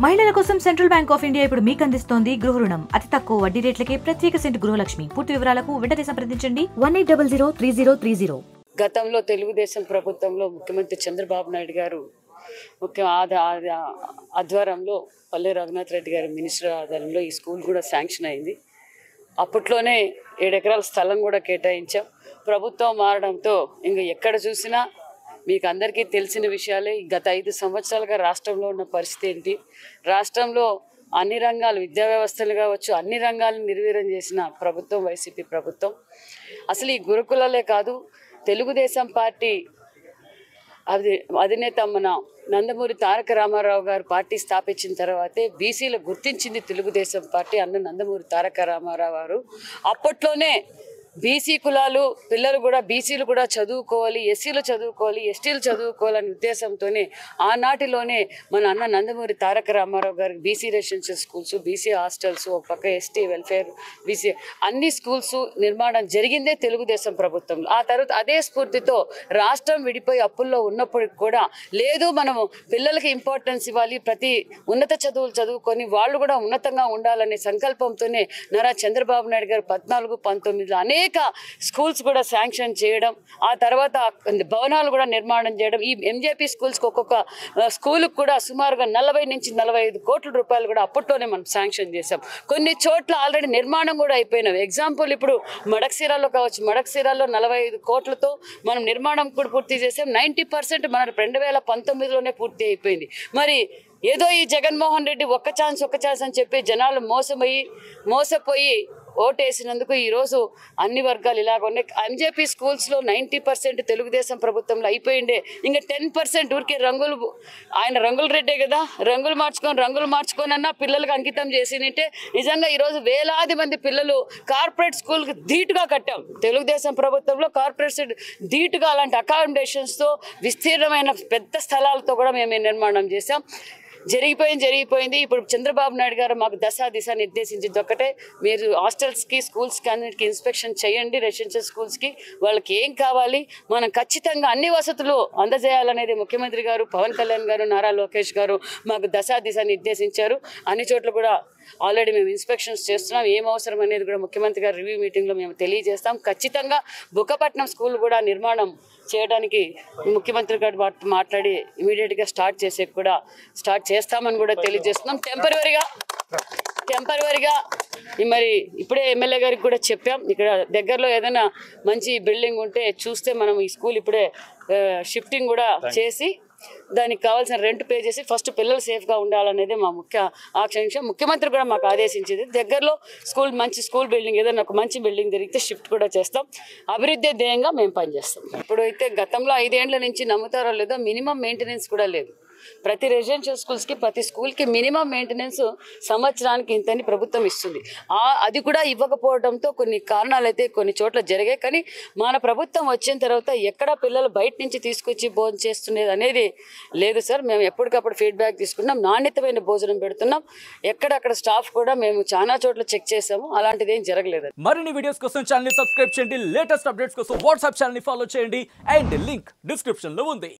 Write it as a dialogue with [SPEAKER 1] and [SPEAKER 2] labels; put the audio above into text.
[SPEAKER 1] మహిళల కోసం central bank of India ఇప్పుడు మీకు అందిస్తోంది గృహ రుణం అతి తక్కువ వడ్డీ రేట్లకే ప్రత్యేక సెంట్ గృహలక్ష్మి. పూర్తి వివరాలకు వెంటనే సంప్రదించండి 18003030.
[SPEAKER 2] గతంలో తెలుగుదేశం ప్రభుత్వంలో ముఖ్యమంత్రి చంద్రబాబు నాయుడు గారు ఆధ్వర్యంలో పల్లె రఘునాథ్ రెడ్డి గారి మినిస్టర్ ఆధ్వర్యంలో ఈ స్కూల్ కూడా శాంక్షన్ అయింది. అప్పట్లోనే 7 ఎకరాల స్థలం కూడా కేటాయించాం. ప్రభుత్వం మారడంతో ఇంకా ఎక్కడ చూసినా మీకు అందరికీ తెలిసిన విషయాలే. గత 5 సంవత్సరాలుగా రాష్ట్రంలో ఉన్న పరిస్థితి ఏంటి, రాష్ట్రంలో అన్ని రంగాలు విద్యా వ్యవస్థలు కావచ్చు అన్ని రంగాలను నిర్వీర్యం చేసిన ప్రభుత్వం వైసీపీ ప్రభుత్వం. అసలు ఈ గురుకులాలే కాదు, తెలుగుదేశం పార్టీ అధినేత మన నందమూరి తారక రామారావు గారు పార్టీ స్థాపించిన తర్వాతే బీసీలు గుర్తించింది తెలుగుదేశం పార్టీ. అన్న నందమూరి తారక రామారావు గారు అప్పట్లోనే బీసీ కులాలు పిల్లలు కూడా బీసీలు కూడా చదువుకోవాలి, ఎస్సీలు చదువుకోవాలి, ఎస్టీలు చదువుకోవాలనే ఉద్దేశంతోనే ఆనాటిలోనే మన అన్న నందమూరి తారక రామారావు గారికి BC residential schools, BC hostels, ఒక పక్క ఎస్టీ వెల్ఫేర్, బీసీ అన్ని స్కూల్స్ నిర్మాణం జరిగిందే తెలుగుదేశం ప్రభుత్వంలో. ఆ తర్వాత అదే స్ఫూర్తితో రాష్ట్రం విడిపోయి అప్పుల్లో ఉన్నప్పటికి కూడా లేదు మనము పిల్లలకి ఇంపార్టెన్స్ ఇవ్వాలి, ప్రతి ఉన్నత చదువులు చదువుకొని వాళ్ళు కూడా ఉన్నతంగా ఉండాలనే సంకల్పంతోనే నారా చంద్రబాబు నాయుడు గారు 14-19లో అనేక స్కూల్స్ కూడా శాంక్షన్ చేయడం, ఆ తర్వాత భవనాలు కూడా నిర్మాణం చేయడం. ఈ ఎంజేపీ స్కూల్స్కి ఒక్కొక్క స్కూల్కి కూడా సుమారుగా 40-45 కోట్ల రూపాయలు కూడా అప్పట్లోనే మనం శాంక్షన్ చేసాం. కొన్ని చోట్ల ఆల్రెడీ నిర్మాణం కూడా అయిపోయినాం. ఎగ్జాంపుల్ ఇప్పుడు మడక్సిరాలో కావచ్చు, మడక్సిరాలో 45 కోట్లతో మనం నిర్మాణం కూడా పూర్తి చేసాం. 90% మన 2019లోనే పూర్తి అయిపోయింది. మరి ఏదో ఈ జగన్మోహన్ రెడ్డి ఒక్క ఛాన్స్ అని చెప్పి జనాలు మోసపోయి ఓటేసినందుకు ఈరోజు అన్ని వర్గాలు ఇలాగ ఉన్నాయి. ఎంజేపీ స్కూల్స్లో 90% తెలుగుదేశం ప్రభుత్వంలో అయిపోయిండే, ఇంకా 10% ఊరికే ఆయన రంగుల రెడ్డే కదా, రంగులు మార్చుకొని అన్న పిల్లలకు అంకితం చేసినట్టే. నిజంగా ఈరోజు వేలాది మంది పిల్లలు కార్పొరేట్ స్కూల్కి ధీటుగా కట్టాం. తెలుగుదేశం ప్రభుత్వంలో కార్పొరేట్ ధీటుగా అలాంటి అకామిడేషన్స్తో విస్తీర్ణమైన పెద్ద స్థలాలతో కూడా మేము నిర్మాణం చేశాం. జరిగిపోయింది. ఇప్పుడు చంద్రబాబు నాయుడు గారు మాకు దిశ నిర్దేశించింది ఒక్కటే, మీరు హాస్టల్స్కి స్కూల్స్కి అన్నిటికీ ఇన్స్పెక్షన్ చేయండి. రెసిడెన్షియల్ స్కూల్స్కి వాళ్ళకి ఏం కావాలి మనం ఖచ్చితంగా అన్ని వసతులు అందజేయాలనేది ముఖ్యమంత్రి గారు, పవన్ కళ్యాణ్ గారు, నారా లోకేష్ గారు మాకు దిశ నిర్దేశించారు. అన్ని చోట్ల కూడా ఆల్రెడీ మేము ఇన్స్పెక్షన్స్ చేస్తున్నాం. ఏం అవసరం అనేది కూడా ముఖ్యమంత్రి గారు రివ్యూ మీటింగ్లో మేము తెలియజేస్తాం. ఖచ్చితంగా బుక్కపట్నం స్కూల్ కూడా నిర్మాణం చేయడానికి ముఖ్యమంత్రి గారు మాట్లాడి ఇమీడియట్గా స్టార్ట్ చేస్తామని కూడా తెలియజేస్తున్నాం. టెంపరవరీగా మరి ఇప్పుడే ఎమ్మెల్యే గారికి కూడా చెప్పాం, ఇక్కడ దగ్గరలో ఏదైనా మంచి బిల్డింగ్ ఉంటే చూస్తే మనం ఈ స్కూల్ ఇప్పుడే షిఫ్టింగ్ కూడా చేసి దానికి కావాల్సిన రెంట్ పే చేసి ఫస్ట్ పిల్లలు సేఫ్గా ఉండాలనేది మా ఆకాంక్ష. ముఖ్యమంత్రి కూడా మాకు ఆదేశించింది, దగ్గరలో మంచి స్కూల్ బిల్డింగ్ ఏదైనా ఒక మంచి బిల్డింగ్ జరిగితే షిఫ్ట్ కూడా చేస్తాం. అభివృద్ధి ధ్యేయంగా మేము పనిచేస్తాం. ఇప్పుడు అయితే గతంలో 5 ఏళ్ల నుంచి నమ్ముతారో లేదో మినిమం మెయింటెనెన్స్ కూడా లేదు. ప్రతి రెసిడెన్షియల్ స్కూల్స్కి ప్రతి స్కూల్కి మినిమం మెయింటెనెన్స్ సంవత్సరానికి ఇంతని ప్రభుత్వం ఇస్తుంది. అది కూడా ఇవ్వకపోవడంతో కొన్ని కారణాలు అయితే కొన్ని చోట్ల జరిగాయి. కానీ మన ప్రభుత్వం వచ్చిన తర్వాత ఎక్కడ పిల్లలు బయట నుంచి తీసుకొచ్చి భోజనం చేస్తున్నది అనేది లేదు సార్. మేము ఎప్పటికప్పుడు ఫీడ్బ్యాక్ తీసుకున్నాం, నాణ్యతమైన భోజనం పెడుతున్నాం. ఎక్కడక్కడ స్టాఫ్ కూడా మేము చాలా చోట్ల చెక్ చేసాము, అలాంటిది ఏం జరగలేదు.
[SPEAKER 3] మరిన్ని వీడియోస్ కోసం ఛానల్ ని సబ్స్క్రైబ్ చేయండి, లేటెస్ట్ అప్డేట్స్ కోసం వాట్సాప్ ఛానల్ ని ఫాలో చేయండి అండ్ లింక్ డిస్క్రిప్షన్ లో ఉంది.